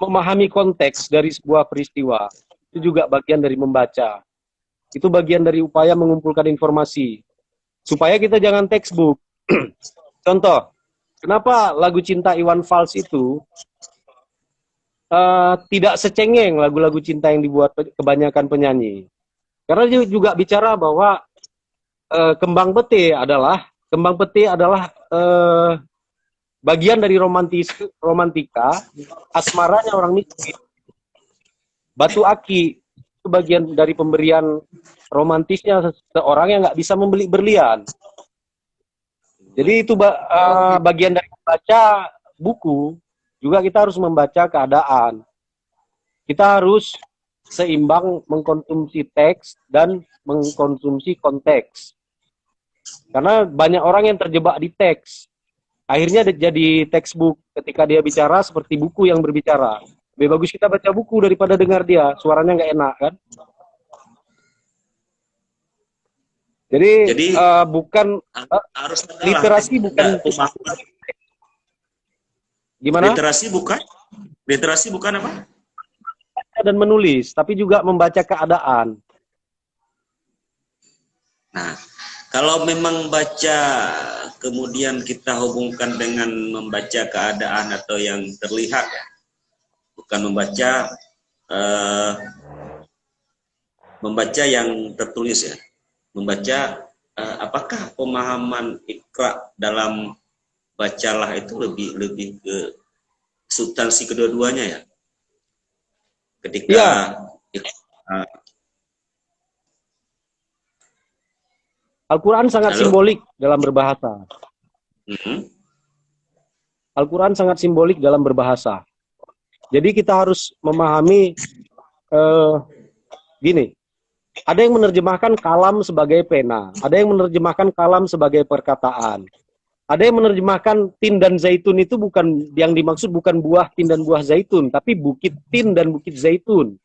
memahami konteks dari sebuah peristiwa. Itu juga bagian dari membaca. Itu bagian dari upaya mengumpulkan informasi. Supaya kita jangan textbook. Contoh, kenapa lagu Cinta Iwan Fals itu tidak secengeng lagu-lagu cinta yang dibuat kebanyakan penyanyi. Karena dia juga bicara bahwa kembang pete adalah bagian dari romantika, asmaranya orang miskin. Batu aki itu bagian dari pemberian romantisnya seseorang yang nggak bisa membeli berlian. Jadi itu bagian dari membaca buku, juga kita harus membaca keadaan. Kita harus seimbang mengkonsumsi teks dan mengkonsumsi konteks. Karena banyak orang yang terjebak di teks. Akhirnya jadi textbook ketika dia bicara seperti buku yang berbicara. Lebih bagus kita baca buku daripada dengar dia, suaranya nggak enak kan. Jadi bukan harus literasi bukan gimana? Literasi bukan apa? Dan menulis, tapi juga membaca keadaan. Nah, kalau memang baca kemudian kita hubungkan dengan membaca keadaan atau yang terlihat ya, bukan membaca yang tertulis ya, membaca apakah pemahaman Iqra dalam bacalah itu lebih ke substansi kedua-duanya ya? Ketika ya. Al-Quran sangat simbolik dalam berbahasa. Al-Quran sangat simbolik dalam berbahasa. Jadi kita harus memahami gini, ada yang menerjemahkan kalam sebagai pena, ada yang menerjemahkan kalam sebagai perkataan, ada yang menerjemahkan tin dan zaitun itu bukan, yang dimaksud bukan buah tin dan buah zaitun, tapi bukit tin dan bukit zaitun.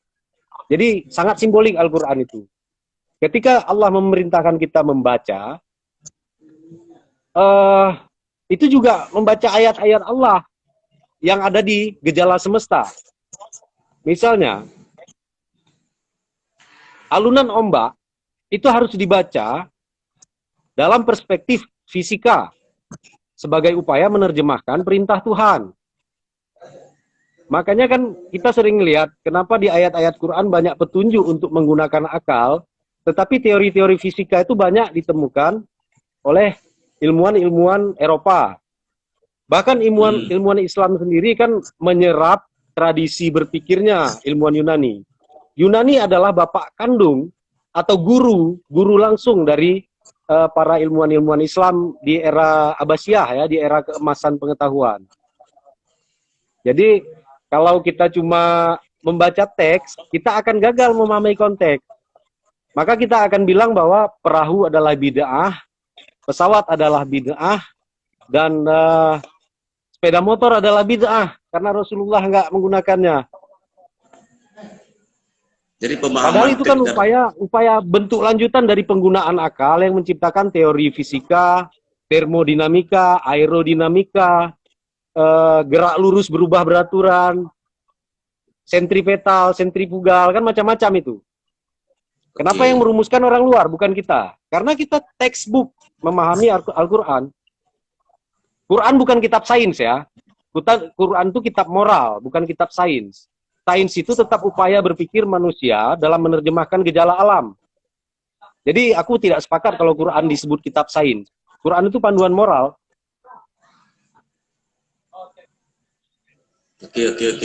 Jadi sangat simbolik Al-Quran itu. Ketika Allah memerintahkan kita membaca, itu juga membaca ayat-ayat Allah yang ada di gejala semesta. Misalnya, alunan ombak itu harus dibaca dalam perspektif fisika sebagai upaya menerjemahkan perintah Tuhan. Makanya kan kita sering lihat kenapa di ayat-ayat Quran banyak petunjuk untuk menggunakan akal, tetapi teori-teori fisika itu banyak ditemukan oleh ilmuwan-ilmuwan Eropa. Bahkan ilmuwan Islam sendiri kan menyerap tradisi berpikirnya ilmuwan Yunani. Yunani adalah bapak kandung atau guru langsung dari para ilmuwan-ilmuwan Islam di era Abbasiyah ya, di era keemasan pengetahuan. Jadi kalau kita cuma membaca teks, kita akan gagal memahami konteks. Maka kita akan bilang bahwa perahu adalah bid'ah, pesawat adalah bid'ah, dan sepeda motor adalah bid'ah karena Rasulullah nggak menggunakannya. Jadi pemahaman padahal itu kan upaya bentuk lanjutan dari penggunaan akal yang menciptakan teori fisika, termodinamika, aerodinamika, gerak lurus berubah beraturan, sentripetal, sentrifugal, kan macam-macam itu. Kenapa yang merumuskan orang luar, bukan kita? Karena kita textbook memahami Al-Quran. Quran bukan kitab sains ya. Quran itu kitab moral, bukan kitab sains. Sains itu tetap upaya berpikir manusia dalam menerjemahkan gejala alam. Jadi aku tidak sepakat kalau Quran disebut kitab sains. Quran itu panduan moral. Oke.